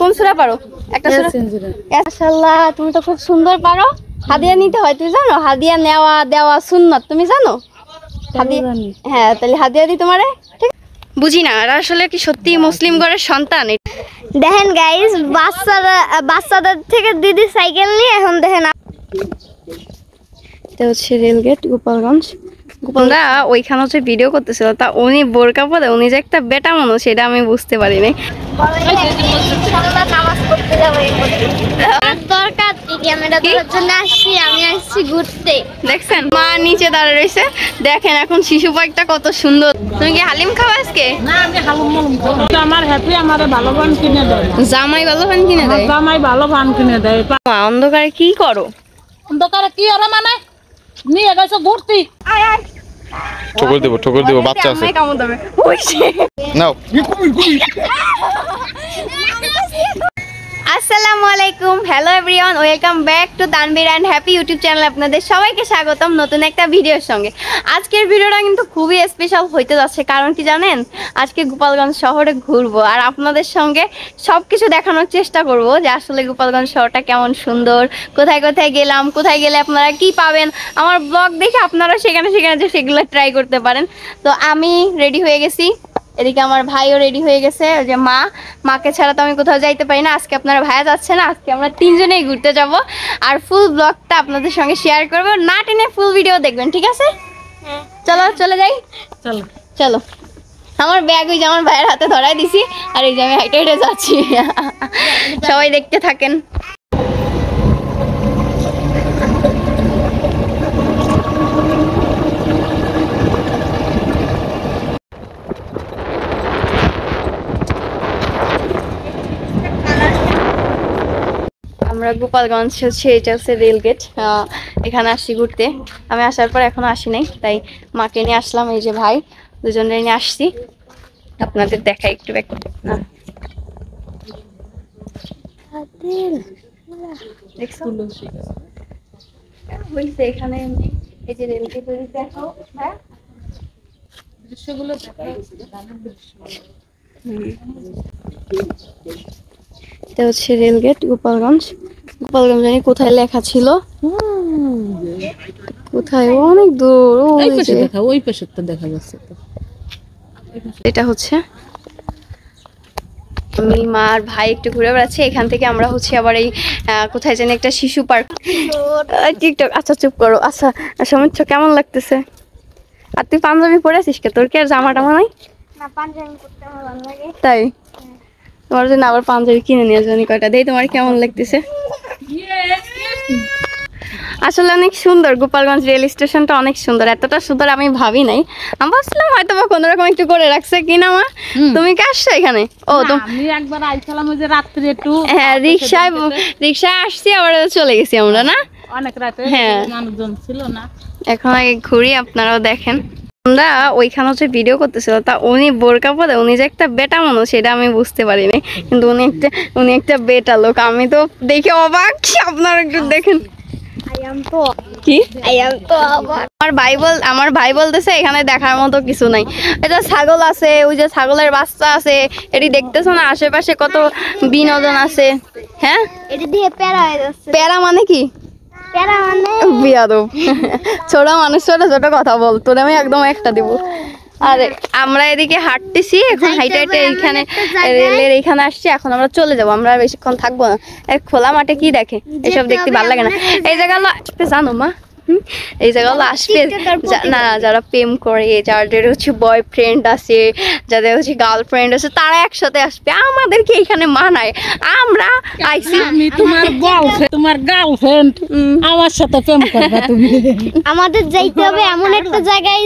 কোন সূরা পারো? একটা সূরা। মাশাআল্লাহ, তুমি তো খুব সুন্দর পারো। হাদিয়া নিতে হয়, তুমি জানো? হাদিয়া নেওয়া দেওয়া সুন্নাত, তুমি জানো? হাদিয়া, হ্যাঁ, তাহলে হাদিয়া দিই তোমারে। ঠিক, বুঝি না আর আসলে কি সত্যি মুসলিম ঘরের সন্তান? দেখেন গাইস, বাচ্চাদের থেকে দিদি সাইকেল নিয়ে এখন দেখেন। এটা হচ্ছে রেলগেট, গোপালগঞ্জ। গোপালদা ওইখানে হচ্ছে ভিডিও করতেছিল, তা উনি বোরকা পরে উনি যে একটা বেটা মানুষ সেটা আমি বুঝতে পারিনি। দেখছেন মা নিচে দাঁড়িয়ে রয়েছে, দেখেন এখন শিশু পার্কটা কত সুন্দর। তুমি কি হালিম খাও আজকে? জামাই ভালো পান কিনে দেয়। জামাই ভালো পান কিনে দেয়। অন্ধকারে কি করো? অন্ধকারে কি ওরা মানে নিয়ে গেছে ঘুরতি। ঠোকর দেব বাচ্চা আছে। নাও। আসসালামু আলাইকুম, hello everyone, welcome back to Tanvir and happy YouTube channel. আপনাদের সবাইকে স্বাগতম নতুন একটা ভিডিওর সঙ্গে। আজকের ভিডিওটা কিন্তু খুবই স্পেশাল হইতে যাচ্ছে, কারণ কি জানেন? আজকে গোপালগঞ্জ শহরে ঘুরবো আর আপনাদের সঙ্গে সব কিছু দেখানোর চেষ্টা করব যে আসলে গোপালগঞ্জ শহরটা কেমন সুন্দর, কোথায় কোথায় গেলাম, কোথায় গেলে আপনারা কি পাবেন। আমার ব্লগ দেখে আপনারা সেখানে যে সেগুলো ট্রাই করতে পারেন। তো আমি রেডি হয়ে গেছি, এদিকে আমার ভাইও রেডি হয়ে গেছে। যে মাকে ছাড়া তো আমি কোথাও যাইতে পারি না। আজকে আপনারা ভাইয়া যাচ্ছে না, আজকে আমরা তিনজনেই ঘুরতে যাব আর ফুল ব্লগটা আপনাদের সঙ্গে শেয়ার করবো। না টেনে ফুল ভিডিও দেখবেন, ঠিক আছে? চলো চলে যাই, চলো চলো। আমার ব্যাগ ওই যে আমার ভাইয়ের হাতে ধরাই দিছি আর এই যে আমি হাইটে হেঁটে যাচ্ছি। সবাই দেখতে থাকেন। আমরা গোপালগঞ্জ হচ্ছে, এটা হচ্ছে রেলগেট। এখানে আসছি ঘুরতে। আমি আসার পর এখনো আসি নাই, তাই মাকে নিয়ে আসলাম। এই যে ভাই, দুজনে নিয়ে আসছি, আপনাদের দেখাই একটু ব্যাক না। বলছে এখানে এই যে রেলগেট দেখাও, হ্যাঁ দৃশ্যগুলো দেখাও। এটা হচ্ছে রেলগেট গোপালগঞ্জ। গোপালগঞ্জ জানি কোথায় লেখা ছিল, কোথায় অনেক দূর, ওই পাশেরটা দেখা যাচ্ছে। এটা হচ্ছে আমি মা আর ভাই একটু ঘুরে বেড়াচ্ছি। এখান থেকে আমরা হচ্ছে আবার এই কোথায় জানি একটা শিশু পার্ক। টিকটক, আচ্ছা চুপ করো। আচ্ছা সমীচ্ছ, কেমন লাগতেছে? আর তুই পাঞ্জাবি পরে আছিস কে? তোর কি আর জামা টামা নাই? তাই তোমার জন্য আবার পাঞ্জাবি কিনে নিয়ে জানি কয়টা। দেই তোমার কেমন লাগতেছে? আসলে অনেক সুন্দর গোপালগঞ্জ রেল স্টেশনটা, অনেক সুন্দর। এতটা সুন্দর আমি ভাবি নাই। আমি ভাবছিলাম হয়তো বা কোনো রকম একটু করে রাখছে কিনা। মা তুমি কি আসছো এখানে? ও আমি একবার আইছিলাম ওই যে রাত্রে একটু, হ্যাঁ রিকশায় আসছি, আবার চলে গেছি আমরা না অনেক রাতে। হ্যাঁ মানুষজন ছিল না। এখন আগে ঘুরি, আপনারাও দেখেন। আমরা ওইখানে হচ্ছে ভিডিও করতেছিল, তা উনি বোরকা পরে উনি যে একটা বেটা মানুষ সেটা আমি বুঝতে পারিনি, কিন্তু উনি একটা বেটা লোক। আমি তো দেখে অবাক, আপনারা একটু দেখেন। আমার ভাই বলতেছে এখানে দেখার মতো কিছু নাই। এটা ছাগল আছে, ওই যে ছাগলের বাচ্চা আছে, এটি দেখতেছো না? আশেপাশে কত বিনোদন আছে। হ্যাঁ প্যারা মানে কি? বিয়াদব ছোট মানুষ ছোট ছোট কথা বল, তোর আমি একদম একটা দিব। আর আমরা এদিকে হাঁটতেছি এখন, হাইটে হাইটে এইখানে রেলের এইখানে আসছি। এখন আমরা চলে যাবো, আমরা বেশিক্ষণ থাকবো না। খোলা মাঠে কি দেখে, এসব দেখতে ভালো লাগে না। এই জায়গাগুলো আসবে জানো মা, এই জায়গাগুলো আসবে না যারা প্রেম করে, যাদের হচ্ছে বয়ফ্রেন্ড আছে, যাদের হচ্ছে গার্লফ্রেন্ড আছে, তারা একসাথে আসবে। আমাদেরকে এখানে মানায়, আমরা আইছি। তোমার গার্লফ্রেন্ড আমার সাথে প্রেম করবে তুমি। আমাদের যাইতে হবে এমন একটা জায়গায়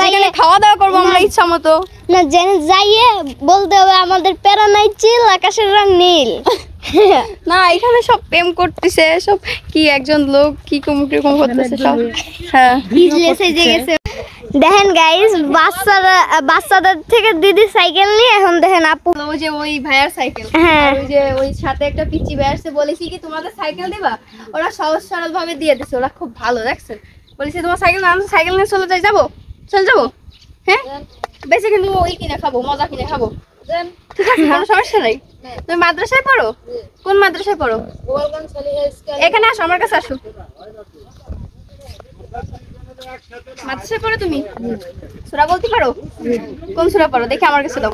যেখানে খাওয়া দাওয়া করবো আমরা ইচ্ছা মতো, না জেনে যাইয়ে বলতে হবে আমাদের প্যারা নাই চিল, আকাশের রং নীল। না এখানে সব প্রেম করতেছে, সব কি একজন লোক কি কিরকম করতেছে সব। হ্যাঁ দেখেন গাইস, বাচ্চাদের থেকে দিদি সাইকেল নিয়ে এখন দেখেন আপু, ওই যে ওই ভাইয়ার সাইকেল, হ্যাঁ ওই যে ওই সাথে একটা পিচ্চি ভাই আসছে, বলেছি কি তোমাদের সাইকেল দিবা, ওরা সহজ সরল ভাবে দিয়ে দিছে। ওরা খুব ভালো, দেখছেন? বলেছি তোমার সাইকেল না, সাইকেল নিয়ে চলে যাবো। হ্যাঁ বেশি কিন্তু ওই কিনে খাবো, মজা কিনে খাবো, ঠিক আছে? কোনো সমস্যা নাই। তুমি মাদ্রাসায় পড়ো? কোন মাদ্রাসায় পড়ো? এখানে আসো, আমার কাছে আসো। মাদ্রাসায় পড়ো তুমি? সূরা বলতে পারো? কোন সূরা পড়ো দেখি, আমার কাছে দাও।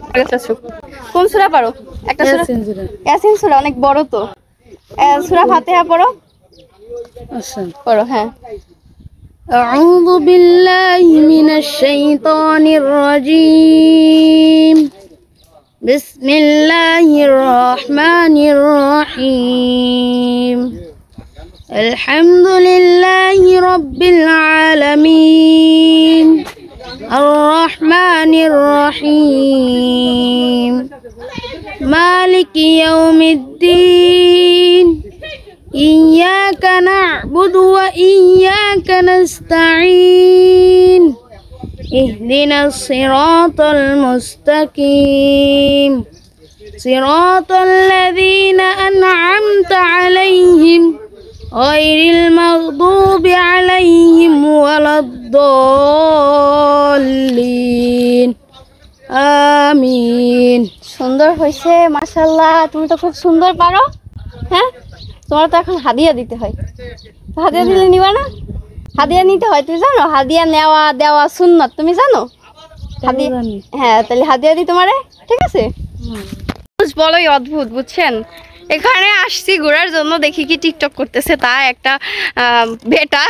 আমার কাছে আসো। কোন সূরা পড়ো? একটা সূরা, ইয়াসিন সূরা, অনেক বড় তো। সূরা ফাতিহা পড়ো। আচ্ছা পড়ো। হ্যাঁ। أعوذ بالله من الشيطان الرجيم بسم الله الرحمن الرحيم الحمد لله رب العالمين الرحمن الرحيم مالك يوم الدين إياك نعبد وإياك نستعين اهدنا الصراط المستقيم صراط الذين أنعمت عليهم غير المغضوب عليهم ولا الضالين آمين সুন্দর হয়েছে মাশাআল্লাহ, তুমি তো খুব সুন্দর পারো। হ্যাঁ, তোমার তো এখন হাদিয়া দিতে হয়। হাদিয়া দিলে নিবা না? হাদিয়া নিতে হয়, তুমি জানো? হাদিয়া নেওয়া দেওয়া সুন্নাত, তুমি জানো? হাদিয়া, হ্যাঁ, তাহলে হাদিয়া দিই তোমারে, ঠিক আছে? বড়ই অদ্ভুত, বুঝছেন? এখানে আসছি ঘোরার জন্য, দেখি কি টিকটক করতেছে তা একটা বেটা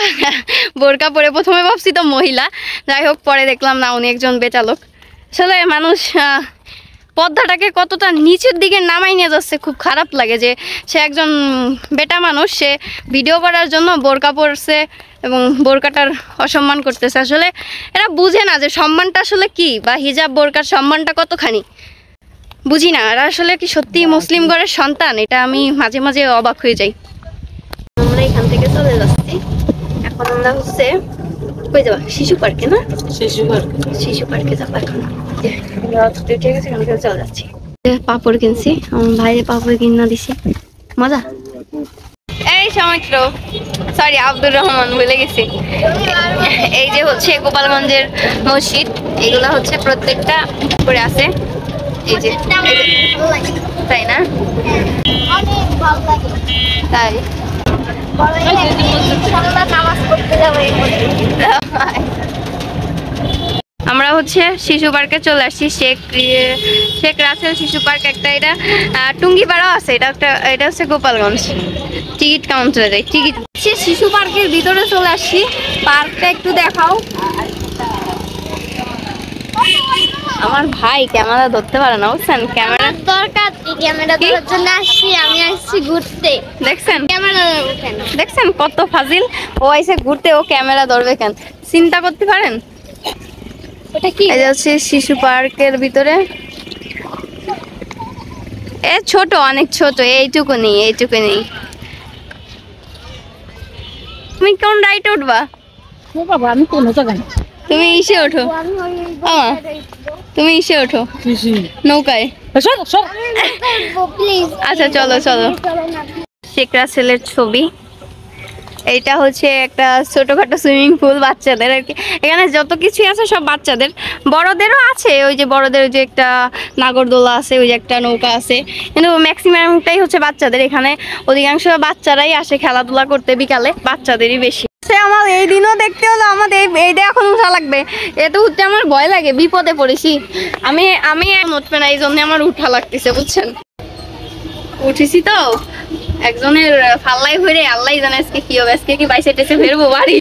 বোরকা পরে। প্রথমে ভাবছি তো মহিলা, যাই হোক পরে দেখলাম না, উনি একজন বেটা লোক। আসলে মানুষ পর্দাটাকে কতটা নিচের দিকে নামাই নিয়ে যাচ্ছে, খুব খারাপ লাগে যে সে একজন বেটা মানুষ, সে ভিডিও করার জন্য বোরকা পরছে এবং বোরকাটার অসম্মান করতেছে। আসলে এরা বুঝে না যে সম্মানটা আসলে কি, বা হিজাব বোরকার সম্মানটা কতখানি বুঝি না। এরা আসলে কি সত্যি মুসলিম ঘরের সন্তান? এটা আমি মাঝে মাঝে অবাক হয়ে যাই। আমরা এখান থেকে চলে যাচ্ছি, এখন আমরা হচ্ছে কই যাবা? শিশু পার্কে না? শিশু পার্কে যাবো এখন। ঠিক আছে, এখান থেকে চলে যাচ্ছি। পাপড় কিনছি, আমার ভাইরে পাপড় কিনা দিছে, মজা। এই সৌমিত্র, সরি আব্দুর রহমান বলে গেছি। এই যে হচ্ছে গোপালগঞ্জের মসজিদ, এগুলা হচ্ছে প্রত্যেকটা করে আছে। এই যে, তাই না? তাই আমরা হচ্ছে শিশু পার্কে চলে আসছি। শেখ রাসেল শিশু পার্ক একটা, এটা টুঙ্গিপাড়াও আছে। এটা হচ্ছে গোপালগঞ্জ। টিকিট কাউন্টারে টিকিট। শিশু পার্কের ভিতরে চলে আসছি, পার্কটা একটু দেখাও। আমার ভাই ক্যামেরা ধরতে পারে না, বুঝছেন? ক্যামেরা দরকার, ক্যামেরা ধরার জন্য আসছি, আমি আসছি ঘুরতে। দেখছেন ক্যামেরা কেন? দেখছেন কত ফাজিল। ও আইসে ঘুরতে, ও ক্যামেরা ধরবে কেন? চিন্তা করতে পারেন? ওটা কি? এই হচ্ছে শিশু পার্কের ভিতরে, এ ছোট, অনেক ছোট, এইটুকু নেই। তুমি কোন রাইড উঠবা? বাবা আমি কোনো জায়গায় না। তুমি ইসে ওঠো, তুমি ইসে ওঠো নৌকায়। প্লিজ আচ্ছা চলো। শেখ রাসেলের ছবি। এইটা হচ্ছে একটা ছোটখাটো সুইমিং পুল বাচ্চাদের আর কি। এখানে যত কিছু আছে সব বাচ্চাদের, বড়দেরও আছে। ওই যে বড়দের ওই যে একটা নাগরদোলা আছে, ওই যে একটা নৌকা আছে, কিন্তু ম্যাক্সিমামটাই হচ্ছে বাচ্চাদের। এখানে অধিকাংশ বাচ্চারাই আসে খেলাধুলা করতে, বিকালে বাচ্চাদেরই বেশি। আমার এই দিনও দেখতে হলো, আমাদের এইটা এখন উঠা লাগবে। এটা উঠতে আমার ভয় লাগে, বিপদে পড়েছি আমি উঠবে না, এই জন্য আমার উঠা লাগতেছে, বুঝছেন? উঠেছি তো একজনের ফাল্লাই হয়ে, আল্লাহ জানে আজকে কি হবে। আজকে কি বাইসে টেসে ফেরবো বাড়ি?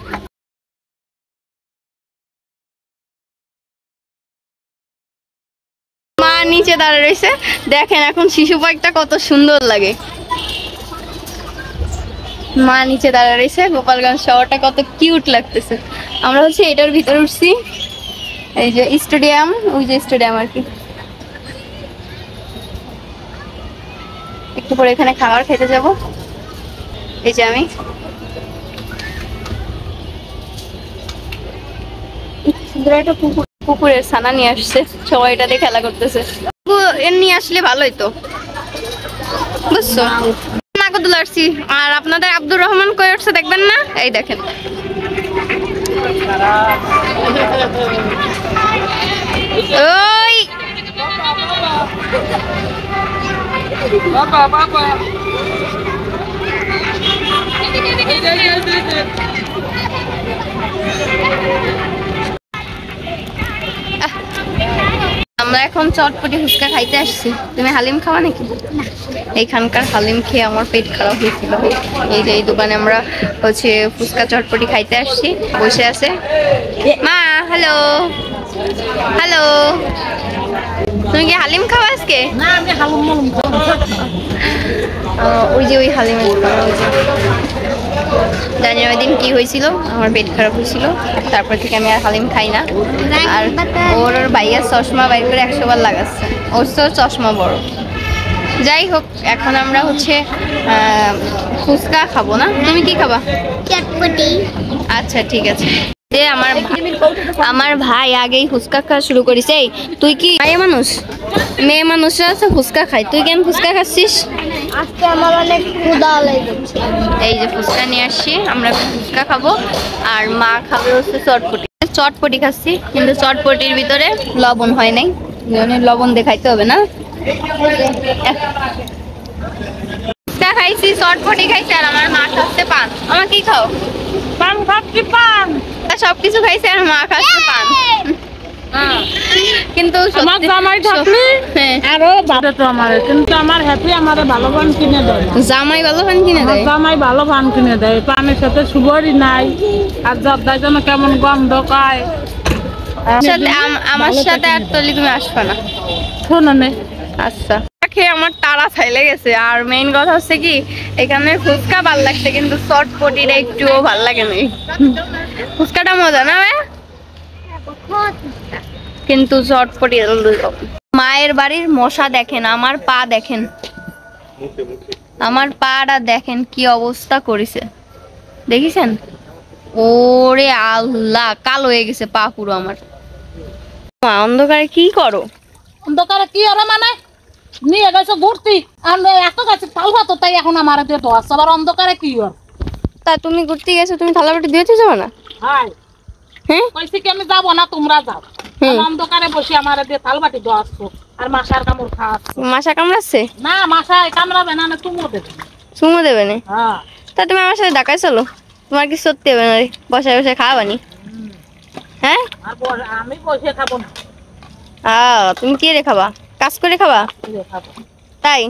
মা নিচে দাঁড়িয়ে রয়েছে, দেখেন এখন শিশু পার্কটা কত সুন্দর লাগে। মা নিচে দাঁড়িয়ে রয়েছে, গোপালগঞ্জ শহরটা কত কিউট লাগতেছে। আমরা হচ্ছে এটার ভিতরে উঠছি, এই যে স্টেডিয়াম, ওই যে স্টেডিয়াম আর কি। একটু পরে এখানে খাবার খেতে যাব। এই যে আমি একটা পুকুরের ছানা নিয়ে আসছে, সবাই এটা দিয়ে খেলা করতেছে। এর নিয়ে আসলে ভালোই তো, বুঝছো? নাগরদোলা আসছি। আর আপনাদের আব্দুর রহমান কই উঠছে দেখবেন না? এই দেখেন, ওই আমরা এখন চটপটি ফুচকা খাইতে আসছি। তুমি হালিম খাওয়া নাকি? এইখানকার হালিম খেয়ে আমার পেট খারাপ হয়েছিল। এই যে এই দোকানে আমরা হচ্ছে ফুচকা চটপটি খাইতে আসছি। বসে আছে মা। হ্যালো হ্যালো, তুমি কি হালিম খাওয়া আজকে? না আমি হালুম মালুম ওই যে ওই হালিমের দোকান, ওই যে জানি ওই দিন কি হয়েছিল, আমার পেট খারাপ হয়েছিল, তারপর থেকে আমি আর হালিম খাই না। আর ওর ভাইয়া চশমা বাইর করে 100 বার লাগাচ্ছে, ওর তো চশমা বড়। যাই হোক, এখন আমরা হচ্ছে ফুচকা খাবো না? তুমি কি খাবা? চটপটি। আচ্ছা ঠিক আছে। যে আমার ভাই আগেই ফুচকা খাওয়া শুরু করেছে। এই তুই কি মেয়ে মানুষরা আছে ফুচকা খায়, তুই কেন ফুচকা খাচ্ছিস? আজকে আমার অনেক ক্ষুধা লেগেছে। এই যে ফুচকা নিয়ে আসছি, আমরা ফুচকা খাবো আর মা খাবে হচ্ছে চটপটি। চটপটি খাচ্ছি, কিন্তু চটপটির ভিতরে লবণ হয় নাই, লবণ দেখাইতে হবে না। ফুচকা খাইছি, চটপটি খাইছি, আর আমার মা খাচ্ছে পান। আমার কি খাও? পান খাচ্ছি পান। সবকিছু খাইছে আর মা খাচ্ছে পান। কিন্তু আমার জামাই থাকলে আরো বাড়ে তো আমার, কিন্তু আমার হ্যাপি আমারে ভালো পান কিনে দেয়। জামাই ভালো পান কিনে দেয়? জামাই ভালো পান কিনে দেয়, পানের সাথে সুগারই নাই, আর জর্দার জন্য কেমন গন্ধ পায়। আমার সাথে আর তলি তুমি আসবে না, শোনো নে। আচ্ছা খেয়ে আমার তারা ছাইলে গেছে। আর মেইন কথা হচ্ছে কি, এখানে ফুচকা ভাল লাগছে, কিন্তু চটপটিটা একটুও ভাল লাগে না। ফুচকাটা মজা না ভাই, কিন্তু চটপটি। মায়ের বাড়ির মশা দেখেন, আমার পা দেখেন, আমার পাটা দেখেন কি অবস্থা করেছে, দেখিছেন? ওরে আল্লাহ, কালো হয়ে গেছে পা পুরো আমার। মা অন্ধকারে কি করো? অন্ধকারে কি আর মানে নিয়ে গেছে ঘুরতি, আর এত গাছে তাল ভাত, তাই এখন আমার দিয়ে তো আসছে। আবার অন্ধকারে কি আর? তা তুমি ঘুরতে গেছো, তুমি থালা বাটি দিয়েছো যাবো না? হাই হ্যাঁ কইছি কি আমি যাবো না, তোমরা যাও। অন্ধকারে বসে আমার দিয়ে থাল বাটি দো আসছো, আর মাসার কামড় খাওয়াচ্ছ। মাশা কামড়াচ্ছে? না মাসায় কামড়াবে না, তুমিও দেবে। চুমো দেবে না? হ্যাঁ তা তুমি আমার সাথে ঢাকায় চলো, তোমার কি সত্যি হবে না? বসায় বসে খাওয়াবানি? হ্যাঁ আর আমি বসে খাবো না। তুমি কি রে খাবা? কাজ করে খাবা? খাবো তাই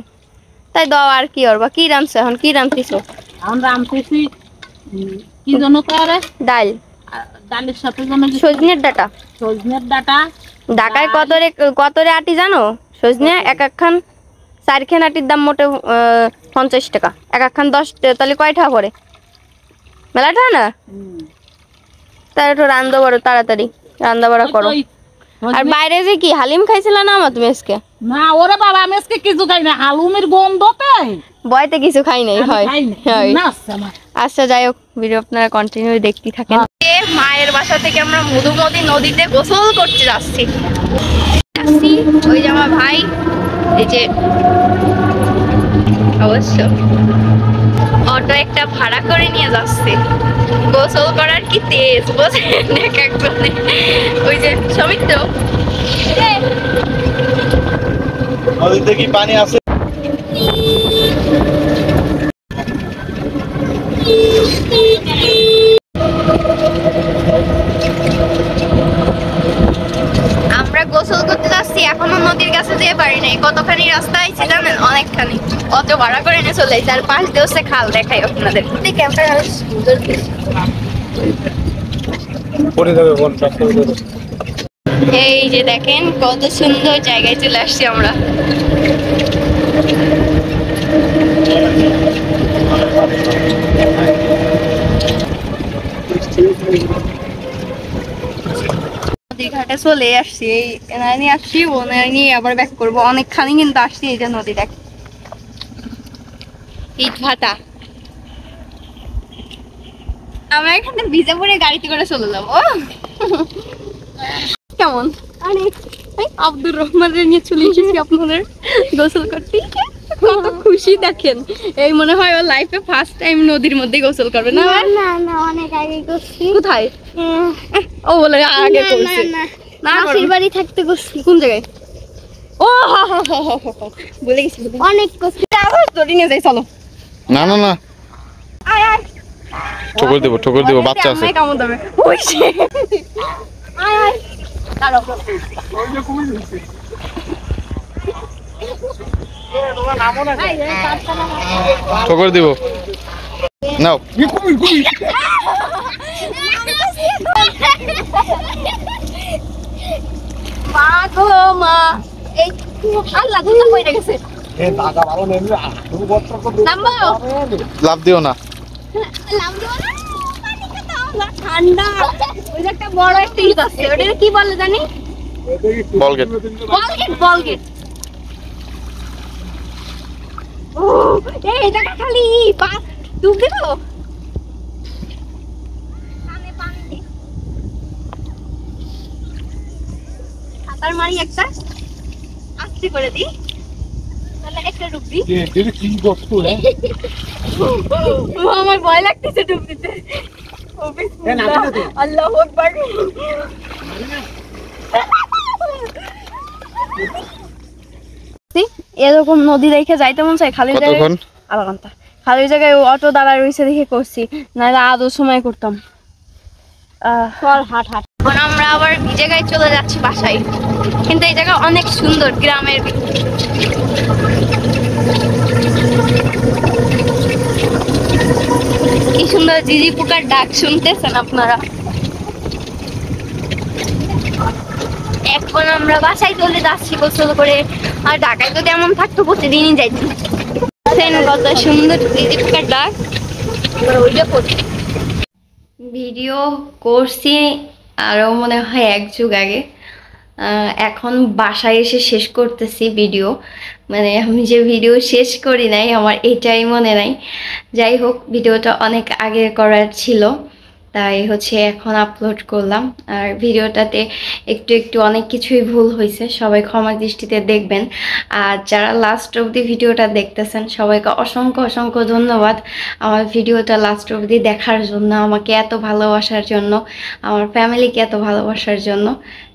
তাই দাও। আর কি করবা? কি রাঁধছো এখন? কি রাঁধতেছো? আমরা আমতেছি কি জন্য করে ডাল, ডালের সাথে জন্য সজনের ডাটা। সজনের ডাটা ঢাকায় কত রে আটি জানো? সজনে এক একখান 4 খান আটির দাম মোটে 50 টাকা। এক একখান 10 টাকা, তাহলে কয় টাকা পড়ে? মেলাটা না? তাই একটু রান্না বড়, তাড়াতাড়ি রান্না বড়া করো। আর বাইরে যে কি হালিম খাইছিল না আমার তুমি আজকে? না ওরে বাবা, আমি আজকে কিছু খাই না, হালুমের গন্ধতে বয়তে কিছু খাই নাই। হয় আচ্ছা যাই হোক, ভিডিও আপনারা কন্টিনিউ দেখতে থাকেন। মায়ের বাসা থেকে আমরা মধুমতি নদীতে গোসল করতে যাচ্ছি। ওই যে আমার ভাই, এই যে অবশ্য অটো একটা ভাড়া করে নিয়ে যাচ্ছে। গোসল করার কি তেজ বোঝেন এক একজনে। ওই যে সমিত নদীতে কি পানি আছে? আমরা গোসল করতে যাচ্ছি, এখনো নদীর কাছে যেতে পারি নাই। কতখানি রাস্তা আইছি জানেন? অনেকখানি। অত ভাড়া করে এনে চলে যাই। আর পাশ দিয়ে হচ্ছে খাল, দেখাই আপনাদের। এই যে দেখেন কত সুন্দর জায়গায় চলে আসছি আমরা। নদীর ঘাটে চলে আসছি, এই এনারা নিয়ে আসছি, ওনারা নিয়ে আবার ব্যাক করবো। অনেকখানি কিন্তু আসছি। এই যে নদী দেখ, ইট ভাটা। আমরা এখানে ভিজে পড়ে গাড়িতে করে চলে যাবো। কেমন? আরে আব্দুর রহমানের নিয়ে চলে এসেছি আপনাদের গোসল করতে। কত খুশি দেখেন, এই মনে হয় ওর লাইফে ফার্স্ট টাইম নদীর মধ্যে গোসল করবে। না না না অনেক আগে করছি। কোথায়? ও বলে আগে করছে। না মাসির বাড়ি থাকতে করছি। কোন জায়গায়? ও বলে গেছি অনেক কষ্ট। ধরে নিয়ে যাই চলো। না না না, আয় আয় ঠোকর দেবো, বাচ্চা আছে। আমায় কামড় দেবে। ওই সে। আয় আয় দাঁড়াও। আয়, এই কাঠটা না। ঠোকর দিব, নাও। মা গো মা, এই আল্লাহ দুটো পড়ে গেছে। নামবো? লাভ দিও না। লাভ দেবো না? পানিতে দাও না, ঠান্ডা। ওই যে একটা বড় একটা ইট আছে, ওটাকে কি বলে জানি? বল গেট। বলগেট। ও, এই জায়গা খালি পা ডুব দিব। কানে পানি দে। সাঁতার মারি একটা, আস্তে করে দি, তাহলে একটা ডুব দি। ও, আমার ভয় লাগতেছে ডুব দিতে। ও বিসমিল্লাহ, আল্লাহু আকবার। এরকম নদী দেখে যাইতে মন চাই, খালি জায়গায় কতক্ষণ? আধা ঘন্টা। খালি জায়গায় অটো দাঁড়ায় রয়েছে দেখে করছি, নাহলে আদৌ সময় করতাম। চল হাট হাট। এখন আমরা আবার এই জায়গায় চলে যাচ্ছি বাসায়, কিন্তু এই জায়গা অনেক সুন্দর, গ্রামের কি সুন্দর ঝিঝি পোকার ডাক শুনতেছেন আপনারা। এখন আমরা বাসায় চলে যাচ্ছি গোসল করে। আর ঢাকায় যদি এমন থাকতো প্রতিদিনই যাইতাম। কত সুন্দর ঝিঝি পোকার ডাক। ওইটা করছি, ভিডিও করছি আরো মনে হয় এক যুগ আগে। এখন বাসায় এসে শেষ করতেছি ভিডিও, মানে আমি যে ভিডিও শেষ করি নাই আমার এটাই মনে নাই। যাই হোক, ভিডিওটা অনেক আগে করার ছিল, তাই হচ্ছে এখন আপলোড করলাম। আর ভিডিওটাতে একটু একটু অনেক কিছুই ভুল হয়েছে, সবাই ক্ষমা দৃষ্টিতে দেখবেন। আর যারা লাস্ট অবধি ভিডিওটা দেখতেছেন সবাইকে অসংখ্য অসংখ্য ধন্যবাদ আমার ভিডিওটা লাস্ট অবধি দেখার জন্য, আমাকে এত ভালোবাসার জন্য, আমার ফ্যামিলিকে এত ভালোবাসার জন্য।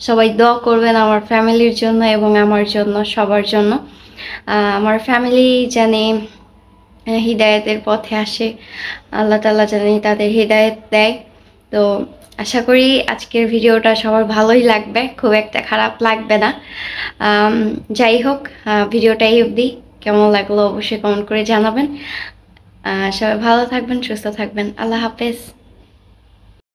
সবাই দোয়া করবেন আমার ফ্যামিলির জন্য এবং আমার জন্য, সবার জন্য। আমার ফ্যামিলি জানে হিদায়াতের পথে আসে, আল্লাহ তাআলা জানি তাদের হিদায়াত দেয়। তো আশা করি আজকের ভিডিওটা সবার ভালোই লাগবে, খুব একটা খারাপ লাগবে না। যাই হোক, ভিডিওটা এই অবধি। কেমন লাগলো অবশ্যই কমেন্ট করে জানাবেন। সবাই ভালো থাকবেন, সুস্থ থাকবেন। আল্লাহ হাফেজ।